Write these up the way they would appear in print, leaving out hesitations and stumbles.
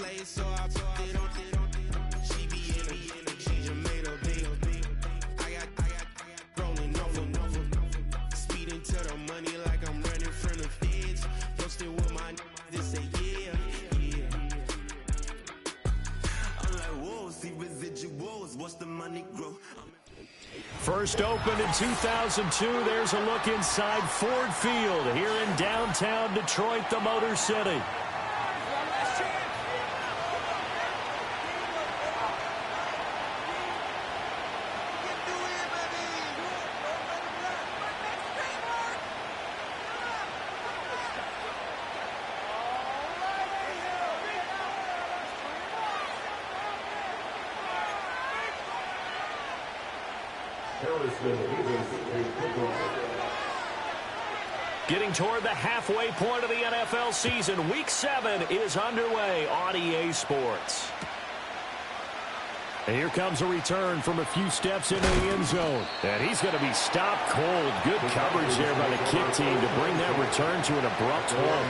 play, so I put it on. She be in her, she just made a big. I got rolling over. Speeding to the money like I'm running from the feds. Posted with my they say yeah. I'm like, whoa, see residuals, watch the money grow. First opened in 2002, there's a look inside Ford Field here in downtown Detroit, the Motor City. Getting toward the halfway point of the NFL season, Week 7 is underway on EA Sports. And here comes a return from a few steps into the end zone. And he's going to be stopped cold. Good coverage there by the kick team to bring that return to an abrupt halt.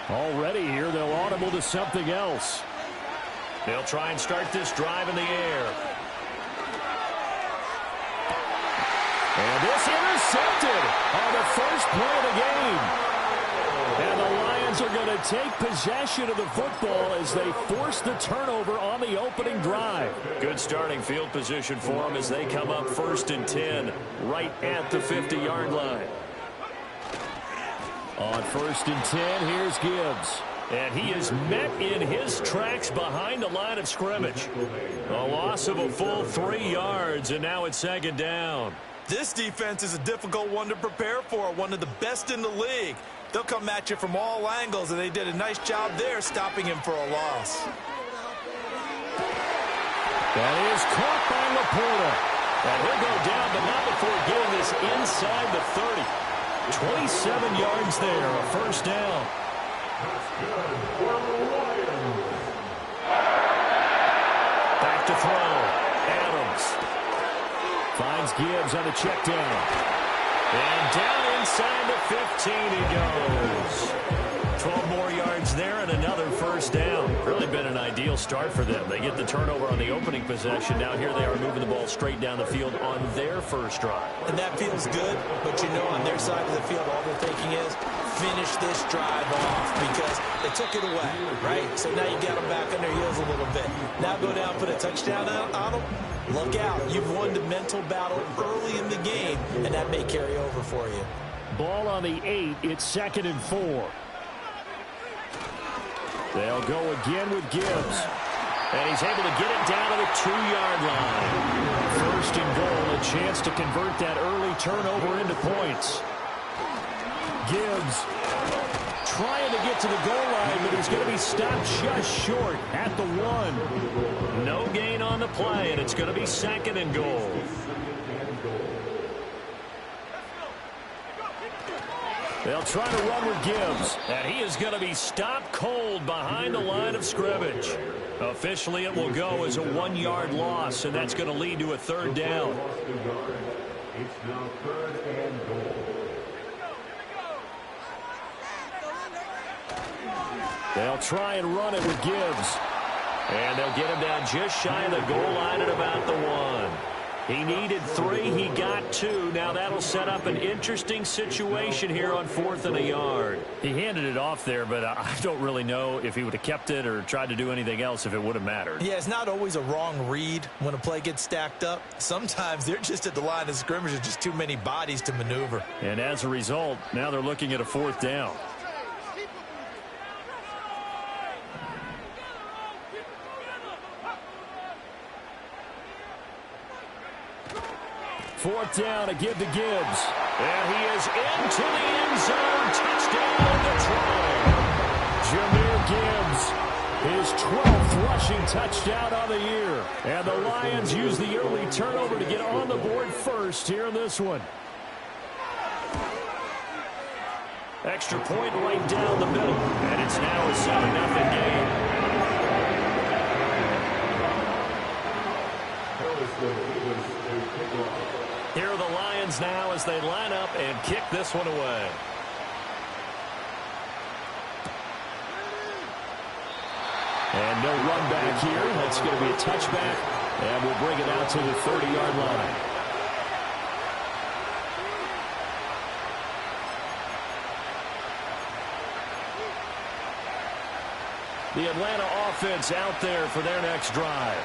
Already here, they'll audible to something else. They'll try and start this drive in the air. And this intercepted on the first play of the game. And the Lions are going to take possession of the football as they force the turnover on the opening drive. Good starting field position for them as they come up 1st and 10 right at the 50-yard line. On 1st and 10, here's Gibbs. And he is met in his tracks behind the line of scrimmage. A loss of a full 3 yards, and now it's 2nd down. This defense is a difficult one to prepare for, one of the best in the league. They'll come at you from all angles, and they did a nice job there stopping him for a loss. That is caught by Laporta. And he'll go down, but not before getting this inside the 30. 27 yards there, a 1st down. Back to throw. Adams finds Gibbs on a check down. And down inside the 15 he goes. 12 more yards there and another 1st down. Really been an ideal start for them. They get the turnover on the opening possession. Now here they are moving the ball straight down the field on their first drive. And that feels good, but you know on their side of the field all they're thinking is finish this drive off because they took it away, right? So now you got them back on their heels a little bit. Now go down, put a touchdown on them. Look out. You've won the mental battle early in the game, and that may carry over for you. Ball on the 8. It's 2nd and 4. They'll go again with Gibbs. And he's able to get it down to the 2-yard line. 1st and goal, a chance to convert that early turnover into points. Gibbs trying to get to the goal line, but he's going to be stopped just short at the 1. No gain on the play, and it's going to be 2nd and goal. They'll try to run with Gibbs, and he is going to be stopped cold behind the line of scrimmage. Officially, it will go as a 1-yard loss, and that's going to lead to a 3rd down. It's now 3rd and goal. They'll try and run it with Gibbs. And they'll get him down just shy of the goal line at about the 1. He needed 3. He got 2. Now that'll set up an interesting situation here on 4th and a yard. He handed it off there, but I don't really know if he would have kept it or tried to do anything else if it would have mattered. Yeah, it's not always a wrong read when a play gets stacked up. Sometimes they're just at the line of scrimmage. There's just too many bodies to maneuver. And as a result, now they're looking at a 4th down. 4th down to give to Gibbs. And he is into the end zone. Touchdown, Detroit. Jahmyr Gibbs, his 12th rushing touchdown on the year. And the Lions use the early turnover to get on the board first here in this one. Extra point right down the middle. And it's now a 7-0 game. Here are the Lions now as they line up and kick this one away. And no run back here. That's going to be a touchback. And we'll bring it out to the 30-yard line. The Atlanta offense out there for their next drive.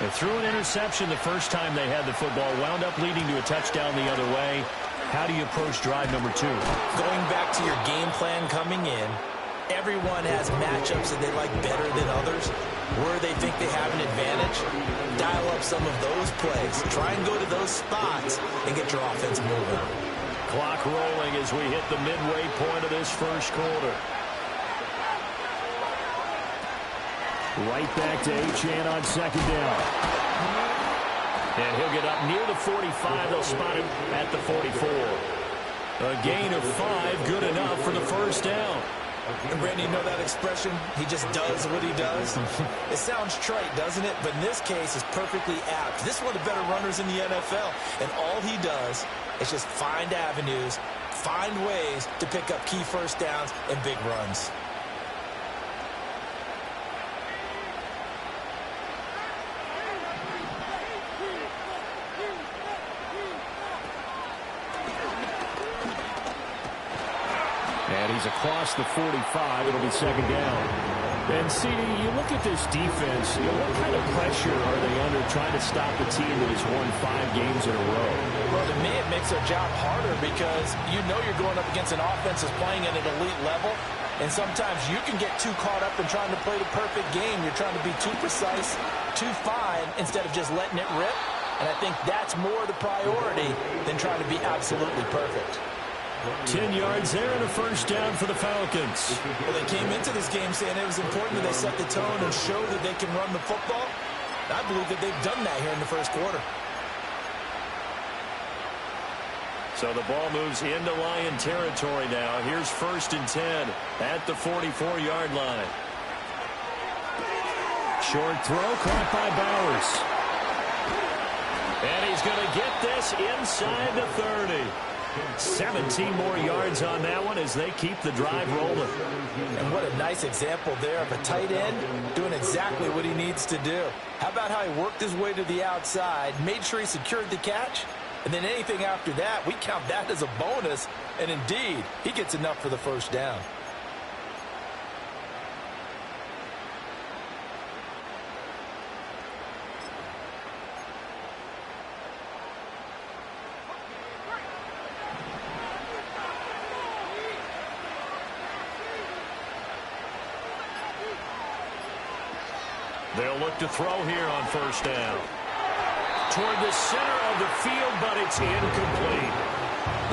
They threw an interception the first time they had the football, wound up leading to a touchdown the other way. How do you approach drive number 2? Going back to your game plan coming in, everyone has matchups that they like better than others. Where they think they have an advantage, dial up some of those plays. Try and go to those spots and get your offense moving. Clock rolling as we hit the midway point of this first quarter. Right back to Achane on 2nd down. And he'll get up near the 45. They'll spot him at the 44. A gain of 5, good enough for the first down. And Brandon, you know that expression? He just does what he does. It sounds trite, doesn't it? But in this case, it's perfectly apt. This is one of the better runners in the NFL. And all he does is just find avenues, find ways to pick up key first downs and big runs. And he's across the 45. It'll be 2nd down. And, CD, you look at this defense, what kind of pressure are they under trying to stop a team that has won 5 games in a row? Well, to me, it makes their job harder because you know you're going up against an offense that's playing at an elite level. And sometimes you can get too caught up in trying to play the perfect game. You're trying to be too precise, too fine, instead of just letting it rip. And I think that's more the priority than trying to be absolutely perfect. 10 yards there and a first down for the Falcons. Well, they came into this game saying it was important that they set the tone and show that they can run the football. I believe that they've done that here in the first quarter. So the ball moves into Lion territory now. Here's 1st and 10 at the 44-yard line. Short throw caught by Bowers. And he's going to get this inside the 30. 17 more yards on that one as they keep the drive rolling. And what a nice example there of a tight end doing exactly what he needs to do. How about how he worked his way to the outside, made sure he secured the catch, and then anything after that, we count that as a bonus. And indeed, he gets enough for the first down. They'll look to throw here on first down. Toward the center of the field, but it's incomplete.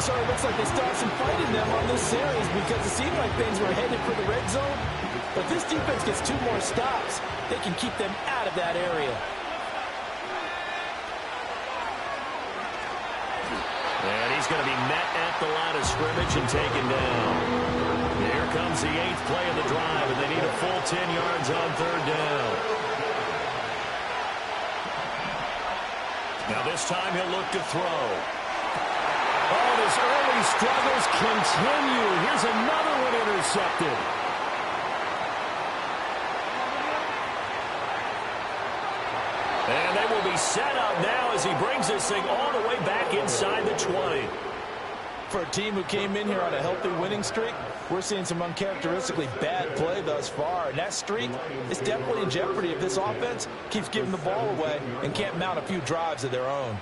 So it looks like they still have some fight in them on this series because it seemed like things were headed for the red zone. But if this defense gets 2 more stops, they can keep them out of that area. And he's going to be met at the line of scrimmage and taken down. Here comes the 8th play of the drive, and they need a full 10 yards on 3rd down. Now this time he'll look to throw. Oh, his early struggles continue. Here's another one intercepted. And they will be set up now as he brings this thing all the way back inside the 20. For a team who came in here on a healthy winning streak, we're seeing some uncharacteristically bad play thus far. And that streak is definitely in jeopardy if this offense keeps giving the ball away and can't mount a few drives of their own.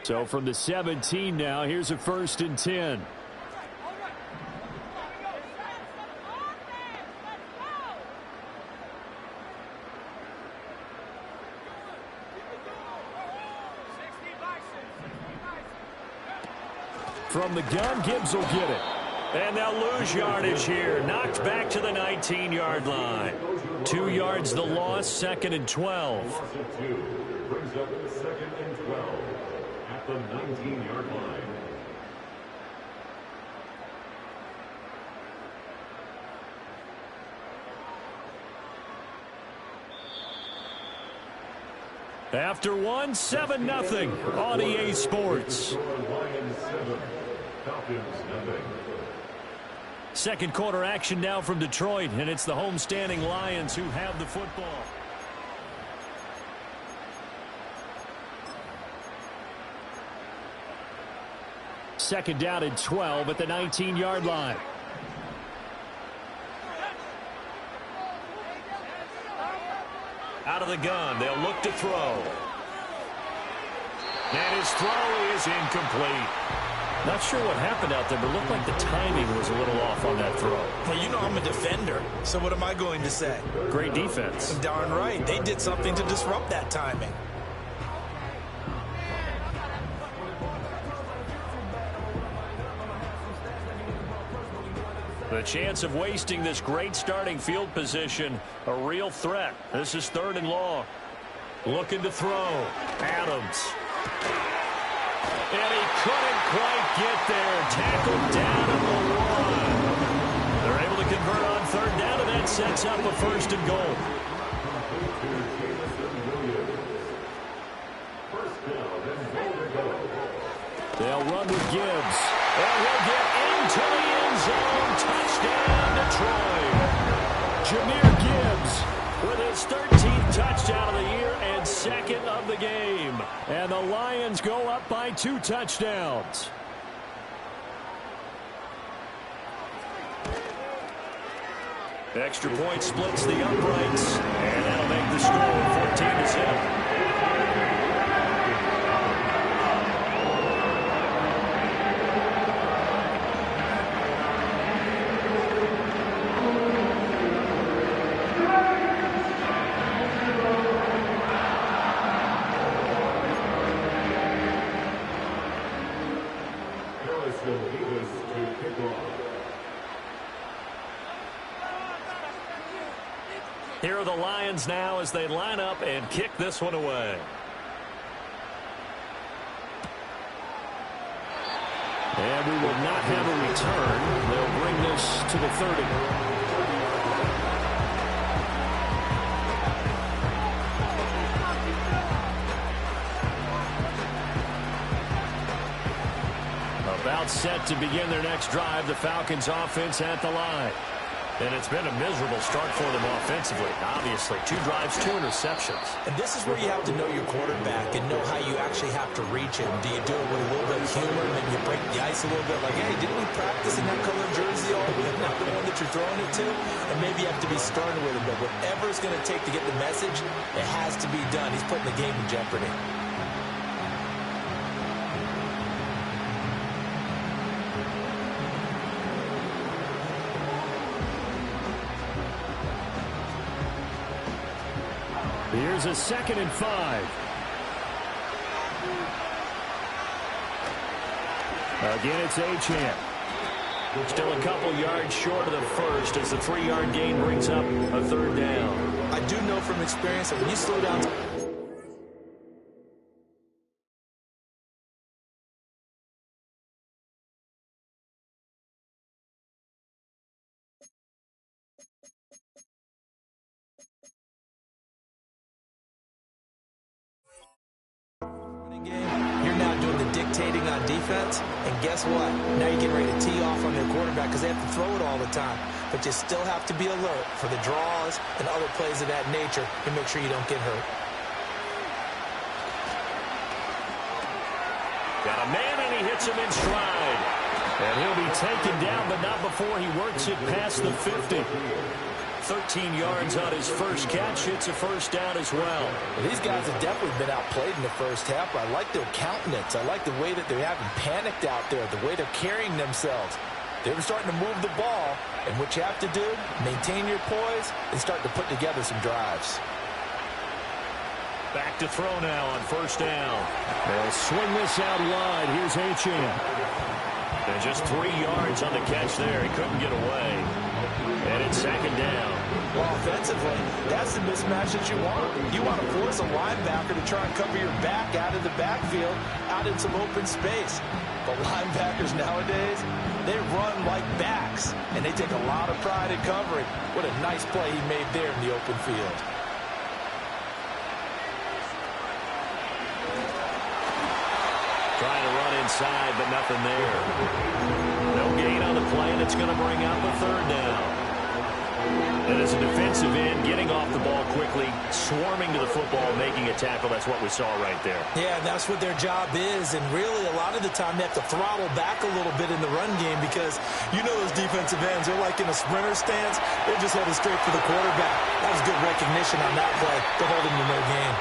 So from the 17 now, here's a 1st and 10. From the gun, Gibbs will get it. And they'll lose yardage here. Knocked back to the 19-yard line. 2 yards the loss, 2nd and 12. Loss of 2 brings up 2nd and 12 at the 19-yard line. After one, 7-0 on EA Sports. Lions 7, Falcons 0. Second quarter action now from Detroit, and it's the homestanding Lions who have the football. Second down and 12 at the 19-yard line. Out of the gun, they'll look to throw. And his throw is incomplete. Not sure what happened out there, but it looked like the timing was a little off on that throw. Well, you know I'm a defender, so what am I going to say? Great defense. Darn right. They did something to disrupt that timing. The chance of wasting this great starting field position, a real threat. This is 3rd and long. Looking to throw. Adams. And he couldn't quite get there. Tackled down at the 1. They're able to convert on 3rd down, and that sets up a 1st and goal. They'll run with Gibbs. And he'll get into the end zone. Touchdown, Detroit. Jahmyr Gibbs with his 13th touchdown of the year and 2nd of the game. And the Lions go up by 2 touchdowns. Extra point splits the uprights. And that'll make the score 14-7. Here are the Lions now as they line up and kick this one away. And we will not have a return. They'll bring this to the 30. About set to begin their next drive, the Falcons offense at the line. And it's been a miserable start for them offensively. Obviously, 2 drives, 2 interceptions. And this is where you have to know your quarterback and know how you actually have to reach him. Do you do it with a little bit of humor? Maybe you break the ice a little bit. Like, hey, didn't we practice in that color jersey all week? Not the one that you're throwing it to? And maybe you have to be stern with him. But whatever it's going to take to get the message, it has to be done. He's putting the game in jeopardy. Here's a 2nd and 5. Again, it's Achane. Still a couple yards short of the first as the 3-yard gain brings up a 3rd down. I do know from experience that when you slow down... You're now doing the dictating on defense, and guess what? Now you're getting ready to tee off on their quarterback because they have to throw it all the time. But you still have to be alert for the draws and other plays of that nature to make sure you don't get hurt. Got a man, and he hits him in stride. And he'll be taken down, but not before he works it past the 50. 13 yards on his first catch. It's a first down as well. These guys have definitely been outplayed in the first half, but I like their countenance. I like the way that they haven't panicked out there, the way they're carrying themselves. They were starting to move the ball, and what you have to do, maintain your poise and start to put together some drives. Back to throw now on first down. They'll swing this out wide. Here's Achane. And just 3 yards on the catch there. He couldn't get away. And it's second down. Well, offensively, that's the mismatch that you want. You want to force a linebacker to try and cover your back out of the backfield, out in some open space. But linebackers nowadays, they run like backs, and they take a lot of pride in covering. What a nice play he made there in the open field. Trying to run inside, but nothing there. No gain on the play, and it's going to bring up a third down. And as a defensive end, getting off the ball quickly, swarming to the football, making a tackle, that's what we saw right there. Yeah, and that's what their job is. And really, a lot of the time, they have to throttle back a little bit in the run game because you know those defensive ends, they're like in a sprinter stance. They're just headed straight for the quarterback. That was good recognition on that play to hold him to no gain.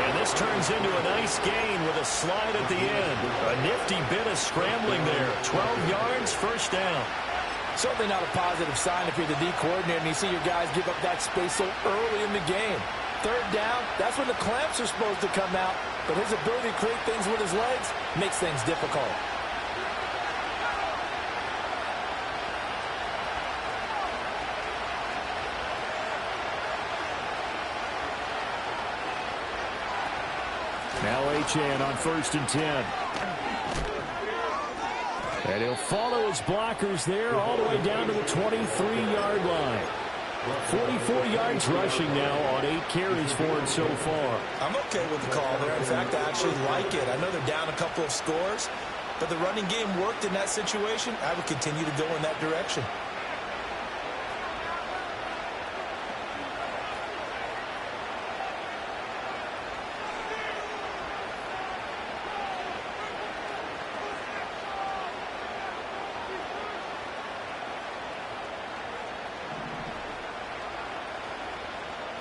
And this turns into a nice gain with a slide at the end. A nifty bit of scrambling there. 12 yards, first down. Certainly not a positive sign if you're the D coordinator and you see your guys give up that space so early in the game. Third down, that's when the clamps are supposed to come out, but his ability to create things with his legs makes things difficult. Now Achane on 1st and 10. And he'll follow his blockers there all the way down to the 23-yard line. 44 yards rushing now on 8 carries for him so far. I'm okay with the call there. In fact, I actually like it. I know they're down a couple of scores, but the running game worked in that situation. I would continue to go in that direction.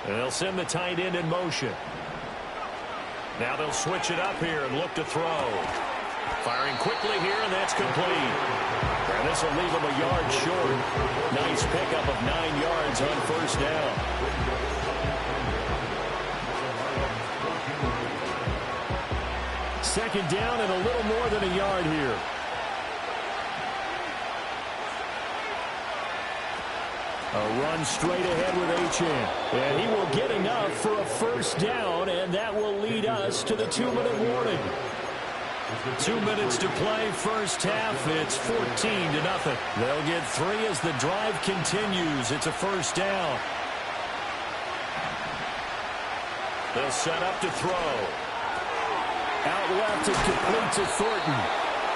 And they'll send the tight end in motion. Now they'll switch it up here and look to throw. Firing quickly here, and that's complete. And this will leave him a yard short. Nice pickup of 9 yards on first down. Second down and a little more than a yard here. A run straight ahead with Achane. And he will get enough for a first down, and that will lead us to the 2-minute warning. 2 minutes to play first half. It's 14-0. They'll get 3 as the drive continues. It's a first down. They'll set up to throw. Out left, it complete to Thornton.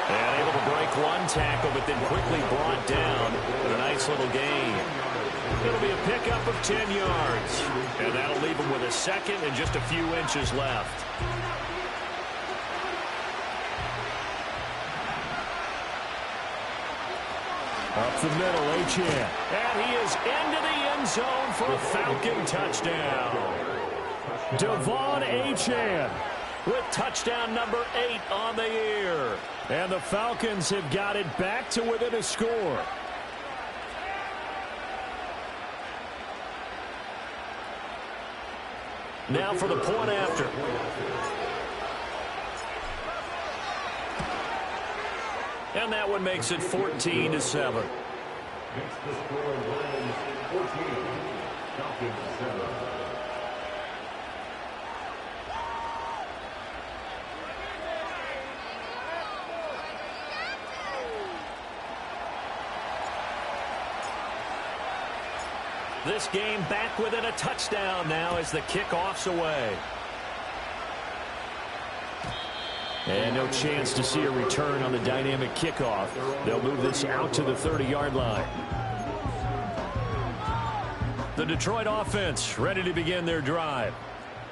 And able to break one tackle, but then quickly brought down with a nice little gain. It'll be a pickup of 10 yards. And that'll leave him with a second and just a few inches left. Up the middle, Achane. And he is into the end zone for a Falcon touchdown. Devon Achane with touchdown number 8 on the year. And the Falcons have got it back to within a score. Now for the point after. And that one makes it 14-7. Makes the score Lions 14, Falcons 7. This game back within a touchdown now as the kickoff's away. And no chance to see a return on the dynamic kickoff. They'll move this out to the 30-yard line. The Detroit offense ready to begin their drive.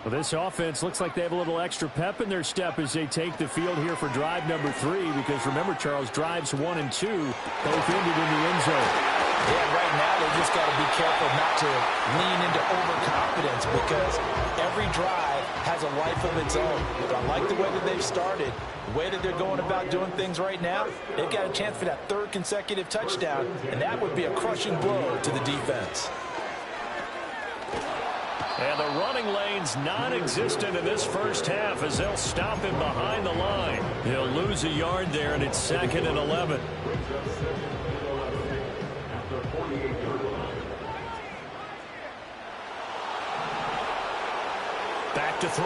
Well, this offense looks like they have a little extra pep in their step as they take the field here for drive number 3, because remember, Charles, drives 1 and 2 both ended in the end zone. Yeah, right now they just got to be careful not to lean into overconfidence, because every drive has a life of its own. But I like the way that they've started, the way that they're going about doing things right now. They've got a chance for that 3rd consecutive touchdown, and that would be a crushing blow to the defense. And the running lane's non-existent in this first half as they'll stop him behind the line. He'll lose a yard there, and it's 2nd and 11. Back to throw.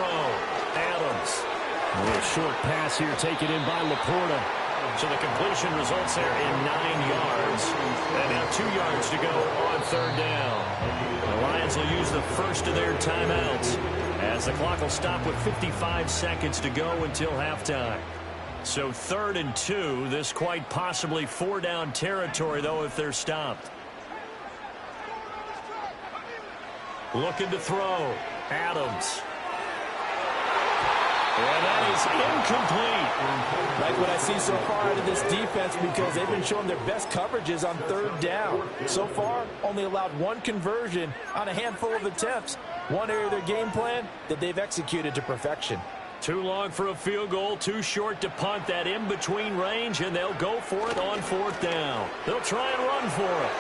Adams. A short pass here taken in by Laporta. So the completion results there in 9 yards. And now 2 yards to go on 3rd down. The Lions will use the first of their timeouts as the clock will stop with 55 seconds to go until halftime. So 3rd and 2. This quite possibly 4-down territory, though, if they're stopped. Looking to throw. Adams. And that is incomplete. Like what I see so far out of this defense, because they've been showing their best coverages on 3rd down. So far, only allowed 1 conversion on a handful of attempts. One area of their game plan that they've executed to perfection. Too long for a field goal, too short to punt. That in-between range, and they'll go for it on 4th down. They'll try and run for it.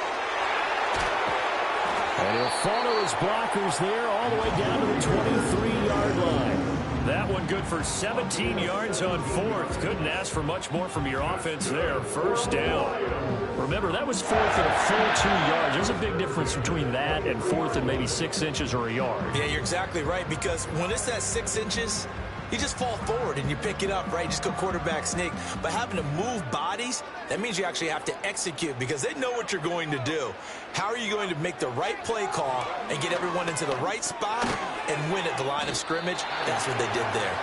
And he'll follow his blockers there all the way down to the 23-yard line. That one good for 17 yards on 4th. Couldn't ask for much more from your offense there. 1st down. Remember, that was 4th and a full 2 yards. There's a big difference between that and 4th and maybe 6 inches or a yard. Yeah, you're exactly right, because when it's that 6 inches, you just fall forward and you pick it up, right? Just go quarterback sneak. But having to move bodies, that means you actually have to execute, because they know what you're going to do. How are you going to make the right play call and get everyone into the right spot and win at the line of scrimmage? That's what they did there.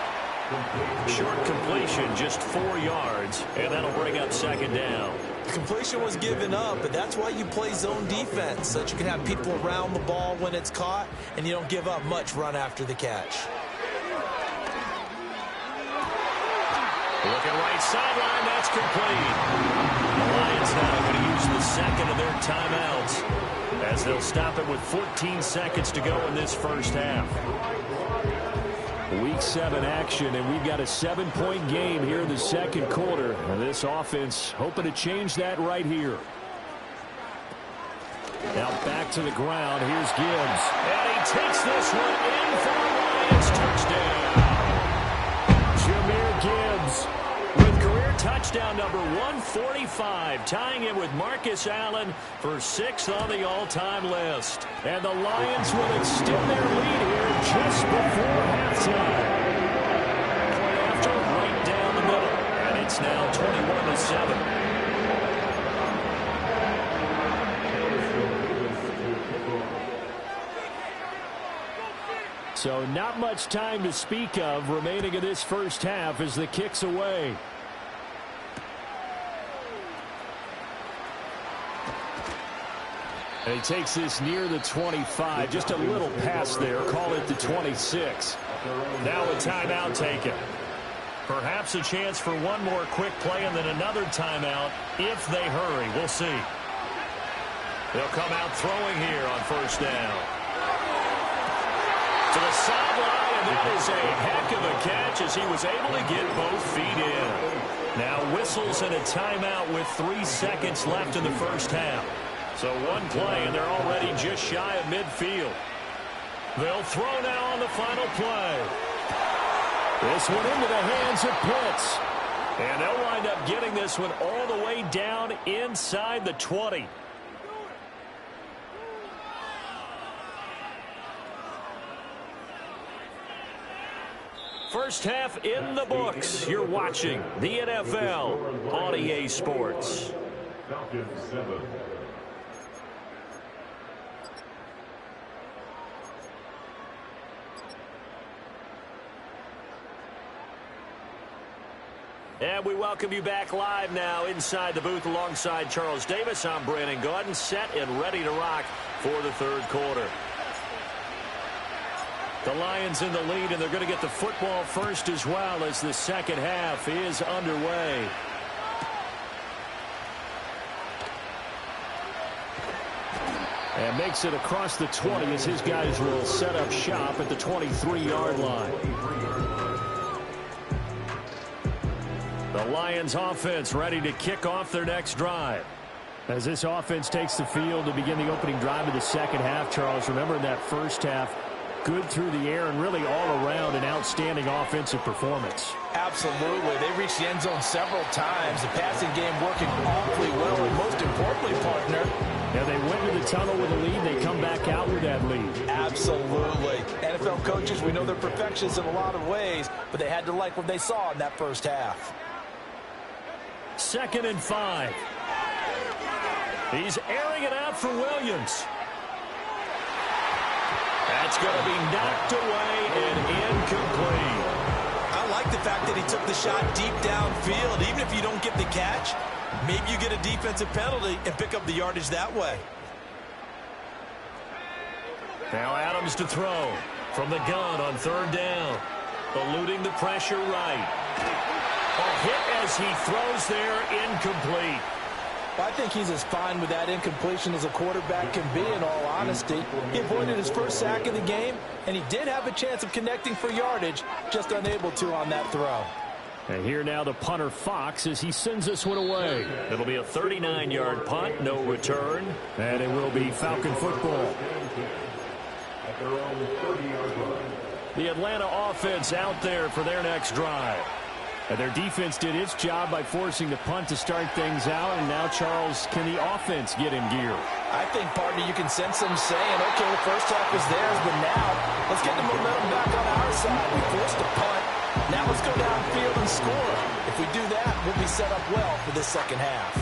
Short completion, just 4 yards, and that'll bring up 2nd down. The completion was given up, but that's why you play zone defense, so that you can have people around the ball when it's caught, and you don't give up much run after the catch. Looking right sideline, that's complete. The Lions now going to use the 2nd of their timeouts as they'll stop it with 14 seconds to go in this first half. Week 7 action, and we've got a 7-point game here in the 2nd quarter. And this offense hoping to change that right here. Now back to the ground. Here's Gibbs. And he takes this one in for the Lions touchdown. Jahmyr Gibbs with career touchdown number 145, tying it with Marcus Allen for 6th on the all-time list. And the Lions will extend their lead here just before halftime. Point after, right down the middle, and it's now 21-7. So not much time to speak of remaining in this first half as the kick's away. And he takes this near the 25. Just a little pass there. Call it the 26. Now a timeout taken. Perhaps a chance for one more quick play and then another timeout if they hurry. We'll see. They'll come out throwing here on 1st down. To the sideline, and that is a heck of a catch as he was able to get both feet in. Now whistles and a timeout with 3 seconds left in the first half. So one play, and they're already just shy of midfield. They'll throw now on the final play. This one into the hands of Pitts. And they'll wind up getting this one all the way down inside the 20. First half in the books. You're watching the NFL on EA Sports. Falcons 7. And we welcome you back live now inside the booth alongside Charles Davis. I'm Brandon Gaudin, set and ready to rock for the 3rd quarter. The Lions in the lead, and they're going to get the football first as well as the second half is underway. And makes it across the 20 as his guys will set up shop at the 23-yard line. The Lions offense ready to kick off their next drive. As this offense takes the field to begin the opening drive of the second half, Charles, remember in that first half, good through the air and really all around an outstanding offensive performance. Absolutely. They reached the end zone several times. The passing game working awfully well, and most importantly, partner, yeah, they went to the tunnel with a lead. They come back out with that lead. Absolutely. NFL coaches, we know they're perfectionists in a lot of ways, but they had to like what they saw in that first half. 2nd and 5. He's airing it out for Williams. That's going to be knocked away and incomplete. I like the fact that he took the shot deep downfield. Even if you don't get the catch, maybe you get a defensive penalty and pick up the yardage that way. Now Adams to throw from the gun on 3rd down. Eluding the pressure right. A hit as he throws there, incomplete. I think he's as fine with that incompletion as a quarterback can be, in all honesty. He avoided his first sack of the game, and he did have a chance of connecting for yardage, just unable to on that throw. And here now the punter Fox as he sends this one away. It'll be a 39-yard punt, no return, and it will be Falcon football. At their own 30-yard line. The Atlanta offense out there for their next drive. And their defense did its job by forcing the punt to start things out. And now, Charles, can the offense get in gear? I think, partner, you can sense them saying, okay, the first half was theirs, but now let's get the momentum back on our side. We forced a punt. Now let's go downfield and score. If we do that, we'll be set up well for this second half.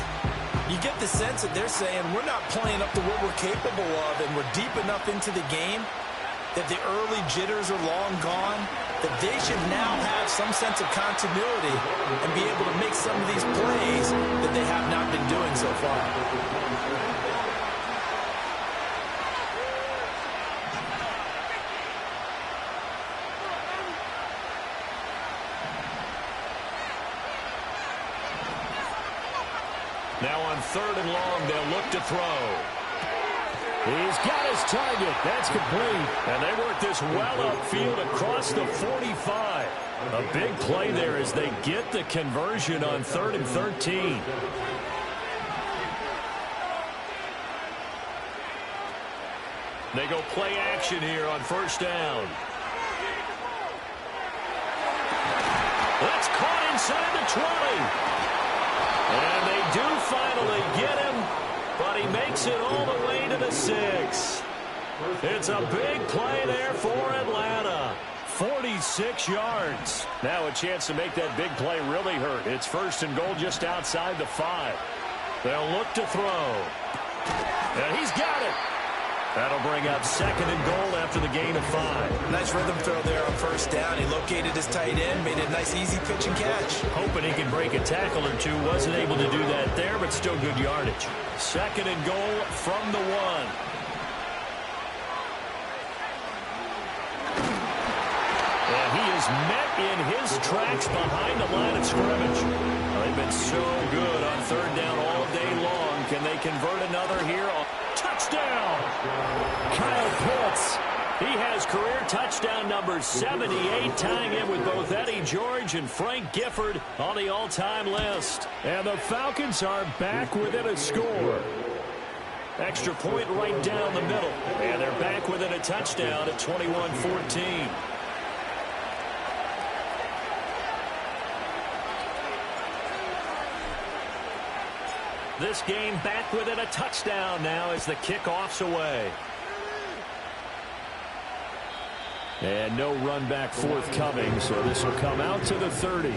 You get the sense that they're saying we're not playing up to what we're capable of, and we're deep enough into the game that the early jitters are long gone, that they should now have some sense of continuity and be able to make some of these plays that they have not been doing so far. Now on 3rd and long, they'll look to throw. He's got his target. That's complete. And they work this well upfield across the 45. A big play there as they get the conversion on 3rd and 13. They go play action here on 1st down. That's caught inside the 20. And they do finally get him, but he makes it all the way to the 6. It's a big play there for Atlanta. 46 yards. Now a chance to make that big play really hurt. It's 1st and goal just outside the 5. They'll look to throw. And he's got it. That'll bring up 2nd and goal after the gain of 5. Nice rhythm throw there on 1st down. He located his tight end, made it a nice easy pitch and catch. Hoping he can break a tackle or two. Wasn't able to do that there, but still good yardage. 2nd and goal from the 1. And he is met in his tracks behind the line of scrimmage. They've been so good on 3rd down all day long. Can they convert another here? Touchdown! Kyle Pitts. He has career touchdown number 78, tying in with both Eddie George and Frank Gifford on the all-time list. And the Falcons are back within a score. Extra point right down the middle. And they're back within a touchdown at 21-14. This game back within a touchdown now as the kickoff's away. And no run back forthcoming, so this will come out to the 30.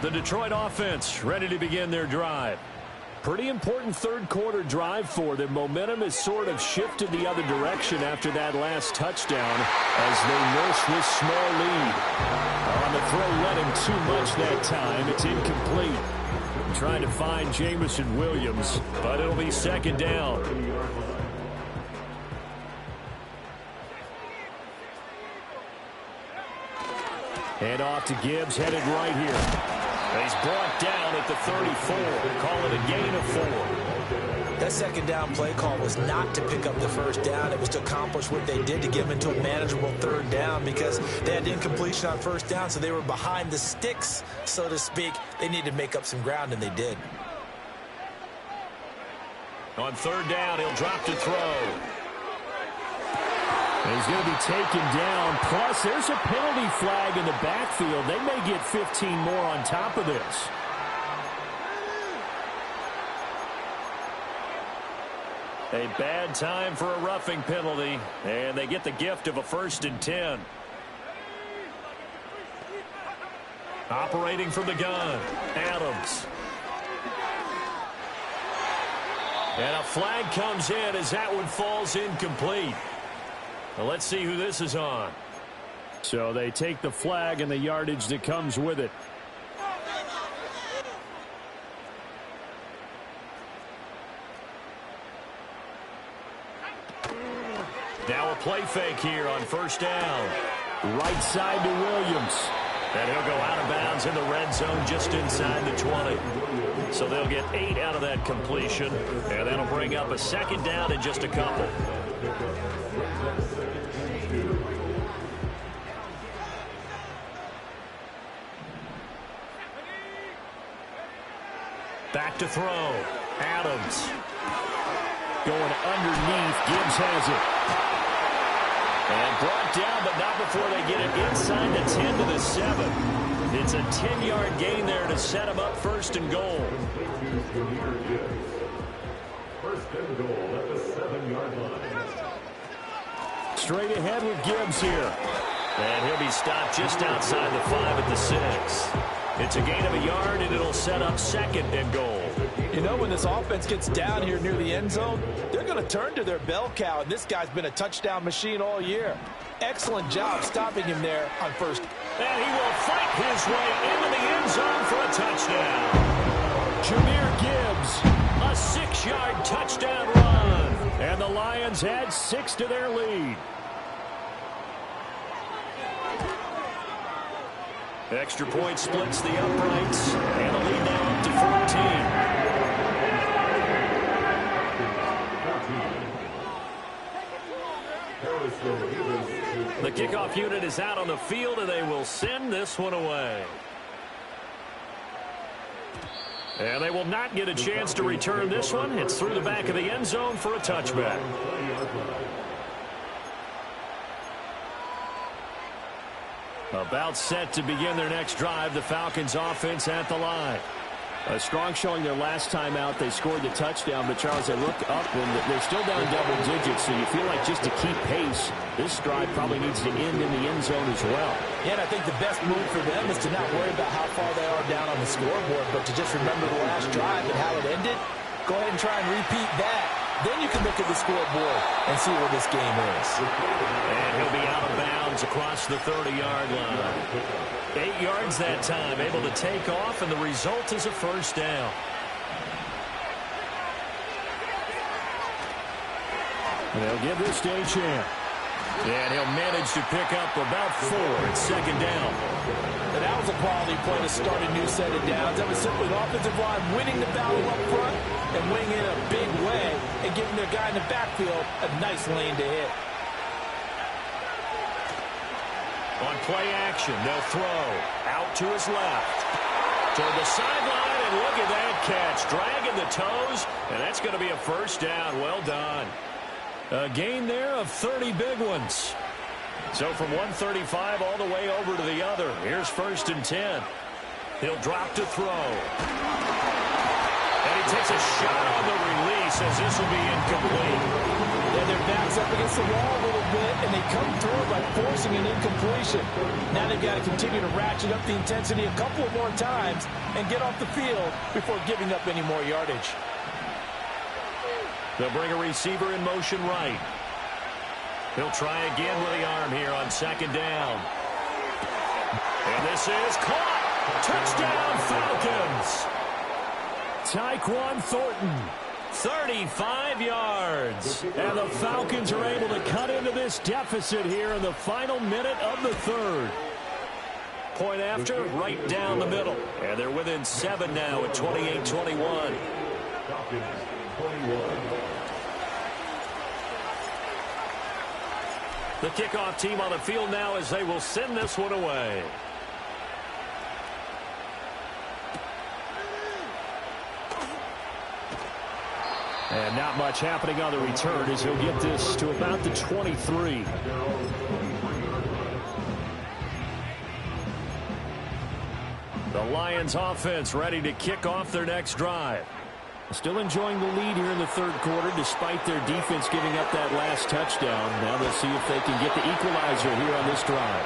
The Detroit offense ready to begin their drive. Pretty important third quarter drive for them. Momentum has sort of shifted the other direction after that last touchdown as they nurse this small lead. On the throw, led him too much that time. It's incomplete. Trying to find Jamison Williams, but it'll be second down. Hand off to Gibbs, headed right here. He's brought down at the 34. Call it a gain of 4. That second down play call was not to pick up the first down. It was to accomplish what they did to get them into a manageable third down because they had incompletion on first down, so they were behind the sticks, so to speak. They needed to make up some ground, and they did. On third down, he'll drop to throw. He's going to be taken down. Plus, there's a penalty flag in the backfield. They may get 15 more on top of this. A bad time for a roughing penalty, and they get the gift of a 1st and 10. Operating from the gun, Adams. And a flag comes in as that one falls incomplete. Well, let's see who this is on. So they take the flag and the yardage that comes with it. Now a play fake here on first down. Right side to Williams. And he'll go out of bounds in the red zone just inside the 20. So they'll get 8 out of that completion. And that'll bring up a second down in just a couple. Back to throw. Adams. Going underneath. Gibbs has it. And brought down, but not before they get it inside the 10 to the 7. It's a 10-yard gain there to set them up 1st and goal. 1st and goal at the 7-yard line. Straight ahead with Gibbs here. And he'll be stopped just outside the 5 at the 6. It's a gain of a yard, and it'll set up 2nd and goal. You know, when this offense gets down here near the end zone, they're going to turn to their bell cow, and this guy's been a touchdown machine all year. Excellent job stopping him there on first. And he will fight his way into the end zone for a touchdown. Jahmyr Gibbs, a 6-yard touchdown run. And the Lions add 6 to their lead. Extra point splits the uprights, and the lead now up to 14. The kickoff unit is out on the field, and they will send this one away. And they will not get a chance to return this one. It's through the back of the end zone for a touchback. About set to begin their next drive, the Falcons offense at the line. A strong showing their last time out. They scored the touchdown, but Charles, they look up when they're still down double digits, so you feel like just to keep pace, this drive probably needs to end in the end zone as well. Yeah, and I think the best move for them is to not worry about how far they are down on the scoreboard, but to just remember the last drive and how it ended. Go ahead and try and repeat that. Then you can look at the scoreboard and see where this game is. And he'll be out of bounds across the 30-yard line. 8 yards that time, able to take off, and the result is a first down. And they'll give this to a champ. And he'll manage to pick up about 4 at second down. And that was a quality play to start a new set of downs. That was simply the offensive line winning the battle up front and winning in a big way and giving their guy in the backfield a nice lane to hit. On play action, they'll throw out to his left. Toward the sideline, and look at that catch. Dragging the toes, and that's going to be a first down. Well done. A gain there of 30 big ones. So from 135 all the way over to the other. Here's 1st and 10. He'll drop to throw. And he takes a shot on the release as this will be incomplete. Yeah, their back's up against the wall a little bit, and they come through by forcing an incompletion. Now they've got to continue to ratchet up the intensity a couple of more times and get off the field before giving up any more yardage. They'll bring a receiver in motion right. He'll try again with the arm here on second down. And this is caught. Touchdown, Falcons. Tyquan Thornton, 35 yards. And the Falcons are able to cut into this deficit here in the final minute of the third. Point after, right down the middle. And they're within 7 now at 28-21. The kickoff team on the field now as they will send this one away. And not much happening on the return as he'll get this to about the 23. The Lions offense ready to kick off their next drive. Still enjoying the lead here in the third quarter despite their defense giving up that last touchdown. Now they'll see if they can get the equalizer here on this drive.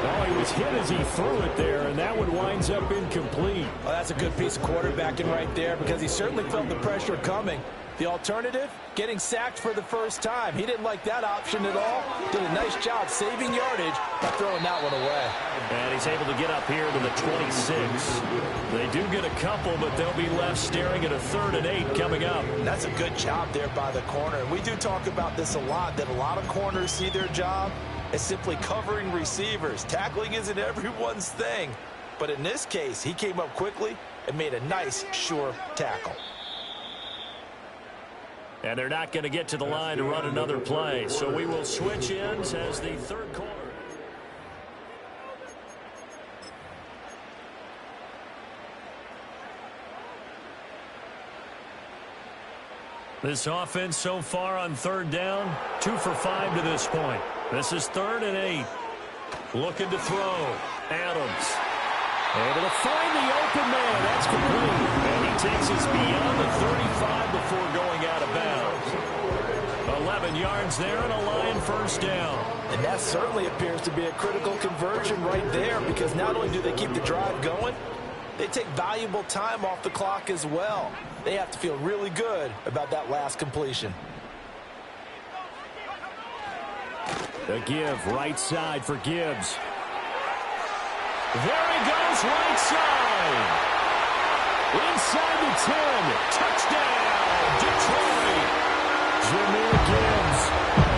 Oh, he was hit as he threw it there, and that one winds up incomplete. Well, that's a good piece of quarterbacking right there because he certainly felt the pressure coming. The alternative, getting sacked for the first time. He didn't like that option at all. Did a nice job saving yardage by throwing that one away. And he's able to get up here to the 26. They do get a couple, but they'll be left staring at a 3rd and 8 coming up. That's a good job there by the corner. We do talk about this a lot, that a lot of corners see their job as simply covering receivers. Tackling isn't everyone's thing. But in this case, he came up quickly and made a nice, sure tackle. And they're not going to get to the line to run another play. So we will switch ends as the third quarter. This offense so far on 3rd down, 2 for 5 to this point. This is 3rd and 8. Looking to throw. Adams. Able to find the open man. That's complete. And he takes us beyond the 35 before going out of bounds. 11 yards there and a Lion first down. And that certainly appears to be a critical conversion right there because not only do they keep the drive going, they take valuable time off the clock as well. They have to feel really good about that last completion. The give right side for Gibbs. There he goes right side. Inside the 10. Touchdown, Detroit. Jahmyr Gibbs,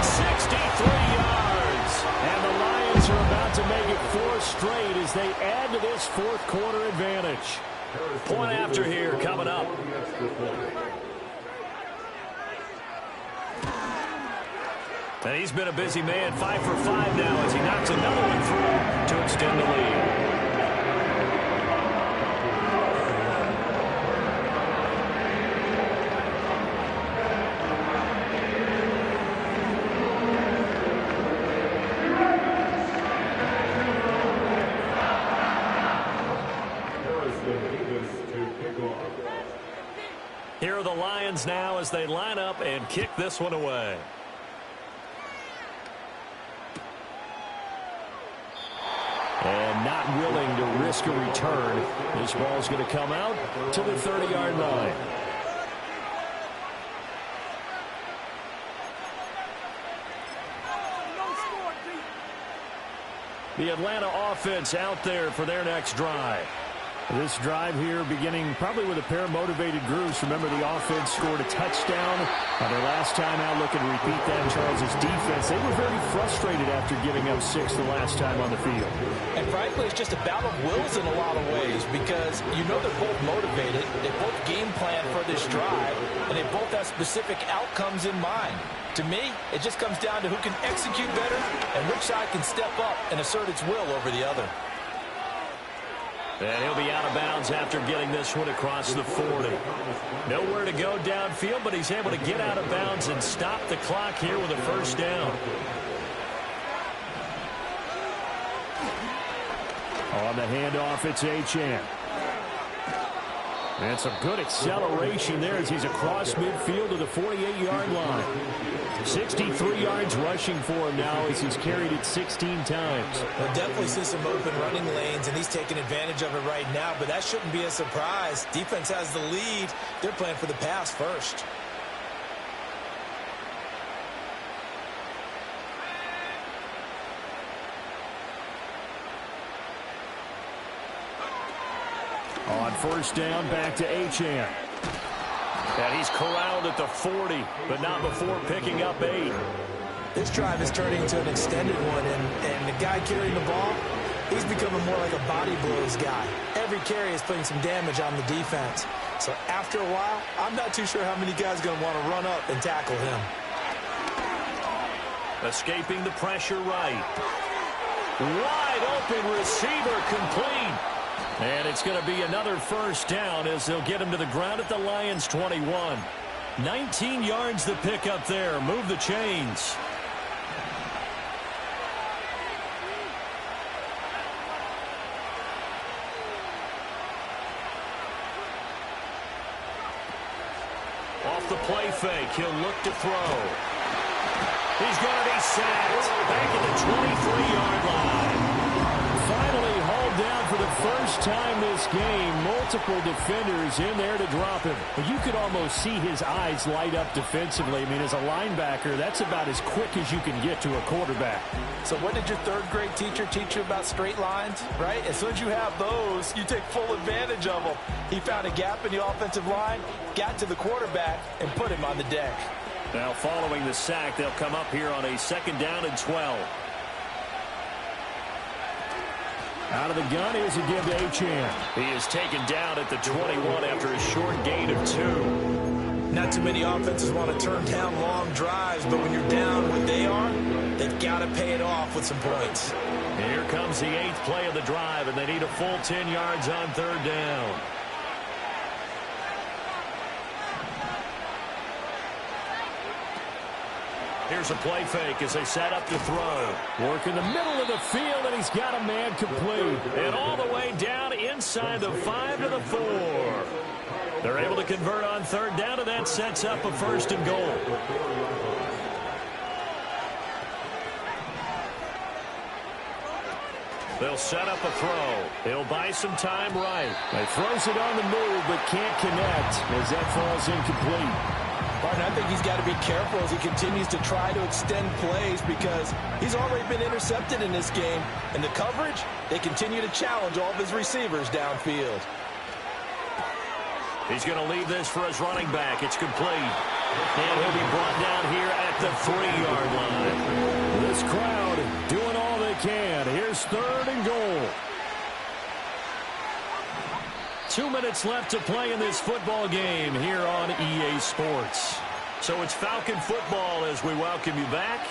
63 yards. And the Lions are about to make it 4 straight as they add to this 4th quarter advantage. Point after here coming up. And he's been a busy man, 5 for 5 now as he knocks another one through to extend the lead. Here are the Lions now as they line up and kick this one away. And not willing to risk a return. This ball's going to come out to the 30-yard line. The Atlanta offense out there for their next drive. This drive here beginning probably with a pair of motivated groups. Remember, the offense scored a touchdown on their last time out. Looking to repeat that in Charles' defense. They were very frustrated after giving up 6 the last time on the field. And frankly, it's just a battle of wills in a lot of ways because you know they're both motivated. They both game plan for this drive, and they both have specific outcomes in mind. To me, it just comes down to who can execute better and which side can step up and assert its will over the other. And he'll be out of bounds after getting this one across the 40. Nowhere to go downfield, but he's able to get out of bounds and stop the clock here with a first down. On the handoff, it's Achane. And some good acceleration there as he's across midfield to the 48-yard line. 63 yards rushing for him now as he's carried it 16 times. We'll definitely see some open running lanes, and he's taking advantage of it right now, but that shouldn't be a surprise. Defense has the lead. They're playing for the pass first. On first down, back to Achane. And he's corralled at the 40, but not before picking up 8. This drive is turning into an extended one, and the guy carrying the ball, he's becoming more like a body blows guy. Every carry is putting some damage on the defense. So after a while, I'm not too sure how many guys are going to want to run up and tackle him. Escaping the pressure right. Wide open receiver complete. And it's going to be another first down as they'll get him to the ground at the Lions' 21. 19 yards to pick up there. Move the chains. Off the play fake, he'll look to throw. He's going to be sacked back at the 23-yard line. Finally hauled down for the first time this game. Multiple defenders in there to drop him. But you could almost see his eyes light up defensively. I mean, as a linebacker, that's about as quick as you can get to a quarterback. So what did your third-grade teacher teach you about straight lines, right? As soon as you have those, you take full advantage of them. He found a gap in the offensive line, got to the quarterback, and put him on the deck. Now following the sack, they'll come up here on a 2nd down and 12. Out of the gun, here's a give to Achane. He is taken down at the 21 after a short gain of 2. Not too many offenses want to turn down long drives, but when you're down what they are, they've got to pay it off with some points. Here comes the 8th play of the drive, and they need a full 10 yards on 3rd down. Here's a play fake as they set up to throw. Work in the middle of the field, and he's got a man complete. And all the way down inside the 5 to the 4. They're able to convert on 3rd down, and that sets up a 1st and goal. They'll set up a throw. He'll buy some time right. He throws it on the move, but can't connect as that falls incomplete. Martin, I think he's got to be careful as he continues to try to extend plays because he's already been intercepted in this game. And the coverage, they continue to challenge all of his receivers downfield. He's going to leave this for his running back. It's complete. And he'll be brought down here at the 3-yard line. This crowd doing all they can. Here's 3rd and goal. 2 minutes left to play in this football game here on EA Sports. So it's Falcon football as we welcome you back.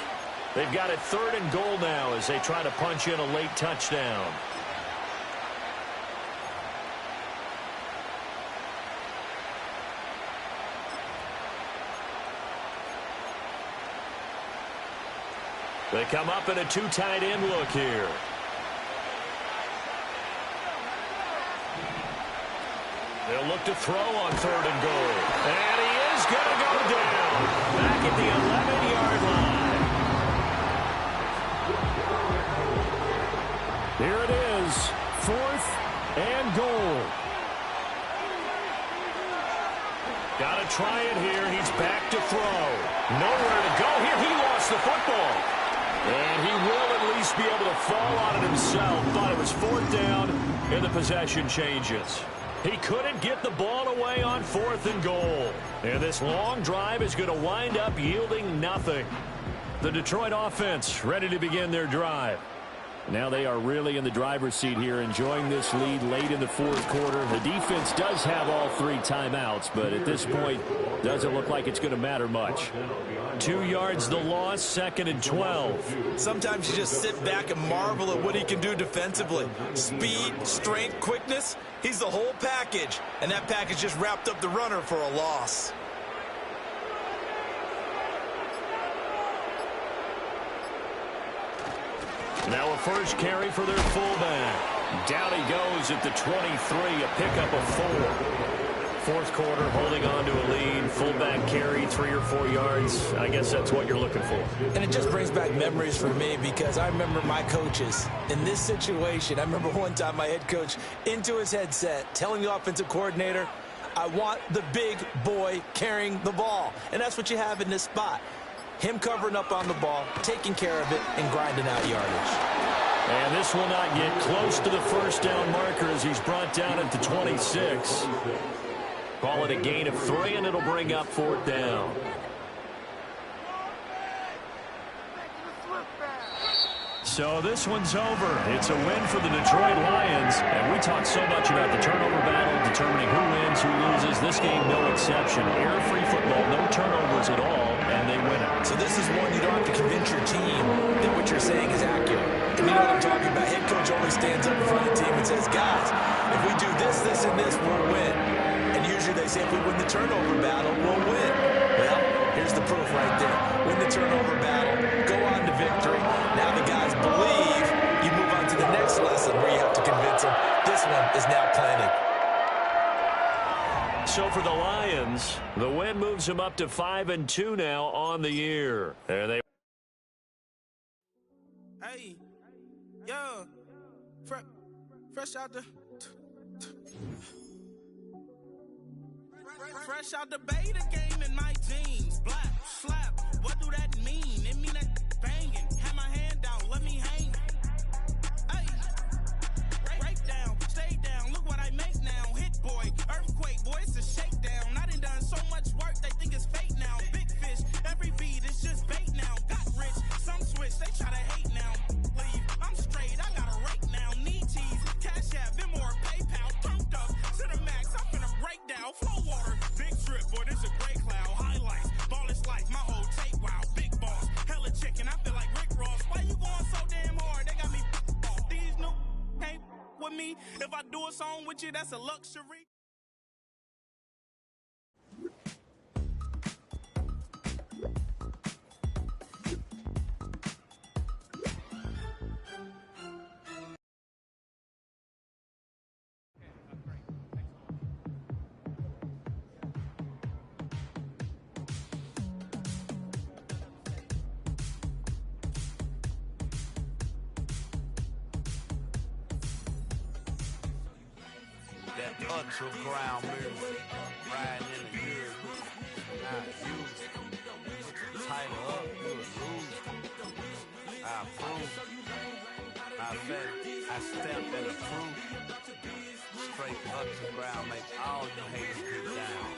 They've got it 3rd and goal now as they try to punch in a late touchdown. They come up in a 2 tight end look here. They'll look to throw on 3rd and goal. And he is going to go down. Back at the 11-yard line. Here it is. 4th and goal. Got to try it here. He's back to throw. Nowhere to go here. He lost the football. And he will at least be able to fall on it himself. Thought it was 4th down, and the possession changes. He couldn't get the ball away on 4th and goal. And this long drive is going to wind up yielding nothing. The Detroit offense ready to begin their drive. Now they are really in the driver's seat here, enjoying this lead late in the 4th quarter. The defense does have all 3 timeouts, but at this point, doesn't look like it's going to matter much. 2 yards the loss, 2nd and 12. Sometimes you just sit back and marvel at what he can do defensively. Speed, strength, quickness, he's the whole package. And that package just wrapped up the runner for a loss. Now a first carry for their fullback. Down he goes at the 23, a pickup of 4. 4th quarter, holding on to a lead. Fullback carry, 3 or 4 yards. I guess that's what you're looking for. And it just brings back memories for me because I remember my coaches in this situation. I remember one time my head coach into his headset telling the offensive coordinator, I want the big boy carrying the ball. And that's what you have in this spot. Him covering up on the ball, taking care of it, and grinding out yardage. And this will not get close to the first down marker as he's brought down at the 26. Call it a gain of 3, and it'll bring up 4th down. So this one's over. It's a win for the Detroit Lions. And we talked so much about the turnover battle, determining who wins, who loses. This game, no exception. Error-free football, no turnovers at all, and they win it. So this is one you don't have to convince your team that what you're saying is accurate. And you know what I'm talking about. Head coach always stands up in front of the team and says, guys, if we do this, this, and this, we'll win. And usually they say if we win the turnover battle, we'll win. Well, here's the proof right there. Win the turnover battle, go on to victory. Now the guys believe. You move on to the next lesson where you have to convince them. This one is now planted. So for the Lions, the win moves them up to 5-2 now on the year. And they. Hey, yo, fresh out the. Fresh out the beta game in my jeans. Black, slap, what do that mean? It mean that banging. Have my hand out, let me hang. Hey, break down, stay down, look what I make now. Hit boy, earthquake, boy, it's a shakedown. I done so much work, they think it's fake now. Big fish, every beat is just bait now. Got rich, some switch, they try to hate now. Leave, I'm straight, I got a rake now. Need cheese, cash app, Venmo or PayPal. Turned up to the max, I'm finna break down. Flow water, big trip, boy, this a gray cloud. Highlights, ball is life, my whole tape, wow. Big boss, hella chicken, I feel like Rick Ross. Why you going so damn hard? They got me off. These new can't with me. If I do a song with you, that's a luxury. That ultra ground move, riding in the years, I use tighten up, you lose. I prove, I bet, I step and approve. Straight ultra ground make all you haters get down.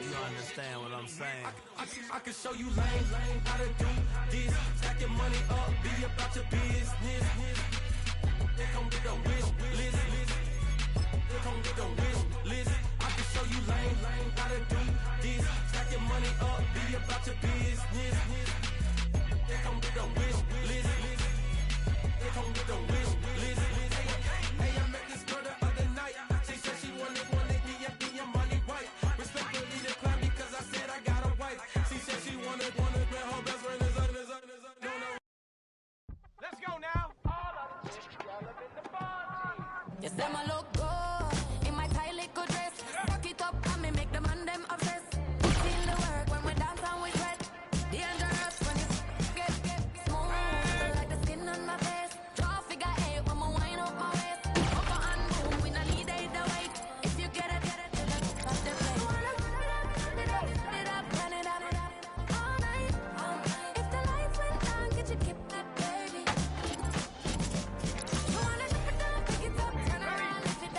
You understand what I'm saying? I can show you lame, how to do this. Stack your money up, be about your business. They come with a wish list. Come with a wish list. I can show you lame, how to do this. Stack your money up, be about your business. They come with a wish list. They come with a wish list. Hey, I met this girl the other night. She said she wanted be your money white. Respectfully declined because I said I got a wife. She said she wanted her best friend is no. Let's go now. Yes, them a look good in my tight little dress. Rock it up and me make the man them obsessed. Feel the work when we dance and we sweat. Dangerous when it's get smooth like the skin on my face. Draw figure 8 when we wind up my waist. Up and boom, we no need either way. If you get it, to the top the place. Turn it up all night. If the lights went down, could you keep that baby? You wanna dip it down, pick it up, turn around, lift it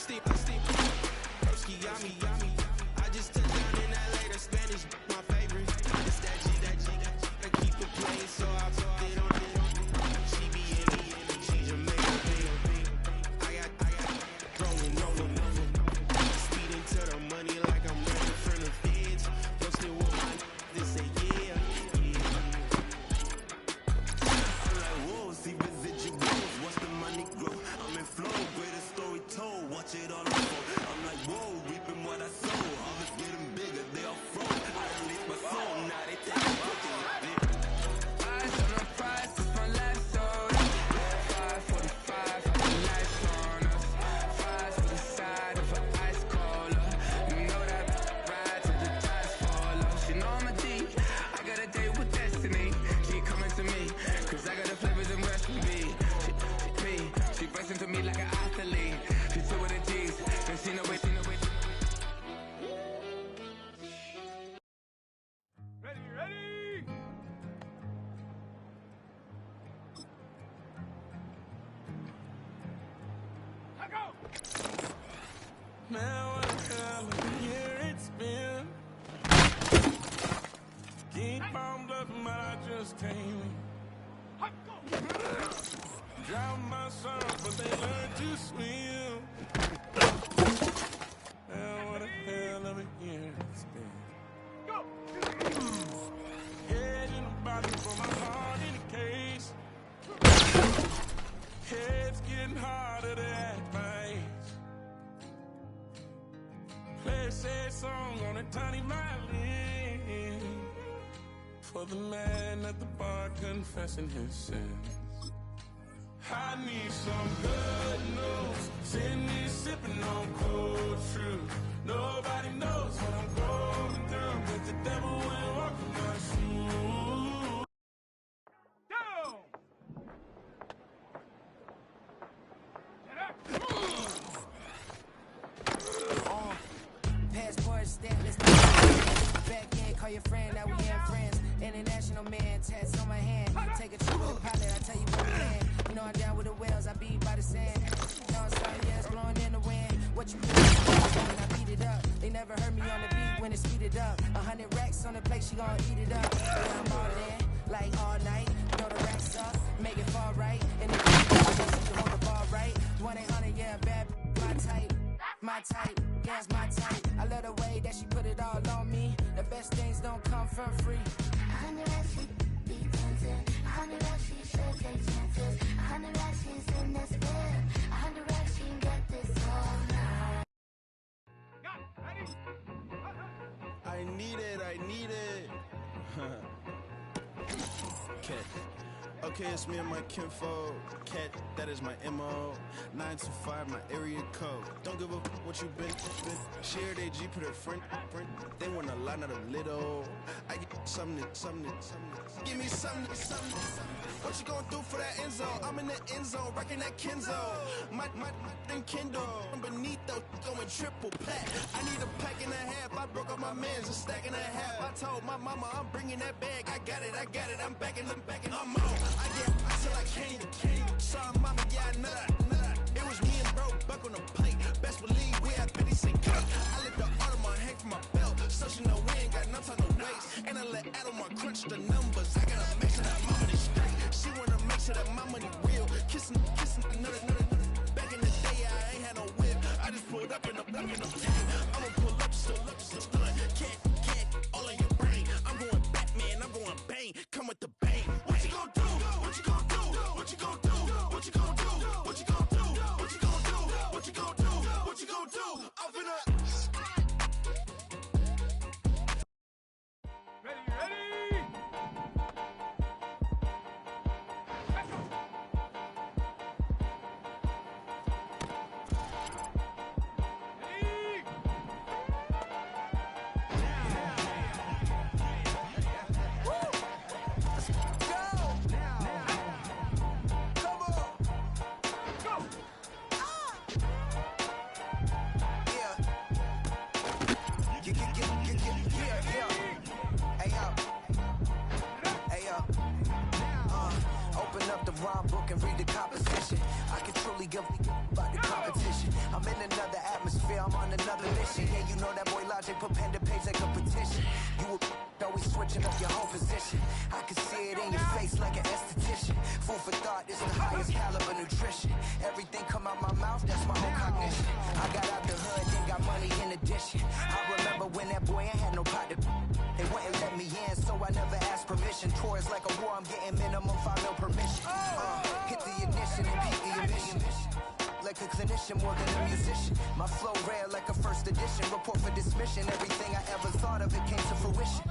steam. Broski got me. I just touched down in LA, the Spanish, my favorite. It's that G, I keep it playing, so I put it on it. She be in it, she Jamaican, big. I got rolling. Speeding to the money like I'm running from the feds. Posted with my they say yeah. I'm like, whoa, see visit your goals, watch the money grow. I'm in flow, greatest story told, watch it all unfold. I'm like, whoa, reaping what I sow. All is getting bigger, they all froze. I release my soul, now they take it. Eyes on the prize, it's my last soda. 5:45, the lights on us. Fries to the side of an ice cola. You know that ride till the tires fall off. She know I'm a D, I got a date with destiny. She coming to me, cause I got the flavors and recipe. She pressing to me like an athlete. She two with the G's, and she know it. Ready. I go. Man, what the hell of a year it's been. Keep on bluffing, but I just came in. Drown my sons, but they learn to swim. Man, what the hell of a year it's been. Head in the body for my heart in the case. Head's getting harder to act my age. Play a sad song on a tiny violin for the man at the bar confessing his sins. I need some good news. Send me sipping on cold truth. Nobody knows what I'm going through, but the devil will walk in my shoes. Down. Passport stamp, let's back in, call your friend, now we ain't friends. International man, tats on my hand. Take a trip with a pilot, I tell you where we land. You know I'm down with the whales, I beat by the sand. No, I'm sorry, yeah, it's blowing in the wind. What you doing? I beat it up. They never heard me on the beat when it's speeded up. 100 racks on the plate, she gon' eat it up. Yeah, I'm all in, like all night. Throw the racks up, make it fall right. And if you hold the ball right. 1-800, yeah, bad, my type, yeah, it's my type. I love the way that she put it all on me. The best things don't come for free. 100 racks, she be tempted. 100 racks, she should take chances. 100 racks, she's in this bed. 100 racks, she can get this all now. I need it. Okay, it's me and my kinfolk. Cat, that is my MO. 925, my area code. Don't give a what you been. Share they G, put her friend. They want a lot, not a little. I get something. Give me something. What you gonna do for that end zone? I'm in the end zone, wrecking that Kenzo. My thing Kindle. I'm beneath though, going triple pack. I need a pack and a half. I broke up my mans, a stack and a half. I told my mama I'm bringing that bag. I got it. I'm backing. I'm on. I get till I can't. Sorry, mama, yeah, I nut. It was me and bro, buck on the plate. Best believe we had 50 cent cut. I let the Audemars hang from my belt. So she know we ain't got no time to waste. And I let Adelmar crunch the numbers. I gotta make sure that my money straight. She wanna make sure that my money real. Kissing another. Back in the day, I ain't had no whip. I just pulled up in the tank. I'ma pull up, still stun. Can't, all in your brain. I'm going Batman, I'm going bang. Come with the bang. What you gonna do? What you gonna do? What you gonna do? What you gonna do? What you gonna do? What you gonna do? What you gonna do? What you gonna do? I'm finna. Ready. Open up the rhyme book and read the composition. I can truly give about the competition. I'm in another atmosphere, I'm on another mission. Yeah, you know that boy Logic put pen to page like a petition. You always switching up your whole position. I can see it in your face like an esthetician. Food for thought, it's the highest caliber nutrition. Everything come out my mouth, that's my own cognition. I got out the hood, then got money in addition. I remember when that boy ain't had no pot to. They wouldn't let me in, so I never asked permission. Tours like a war, I'm getting minimum 5 mil permission. Hit the ignition and beat the emission. Like a clinician more than a musician. My flow rare like a first edition. Report for dismission. Everything I ever thought of, it came to fruition.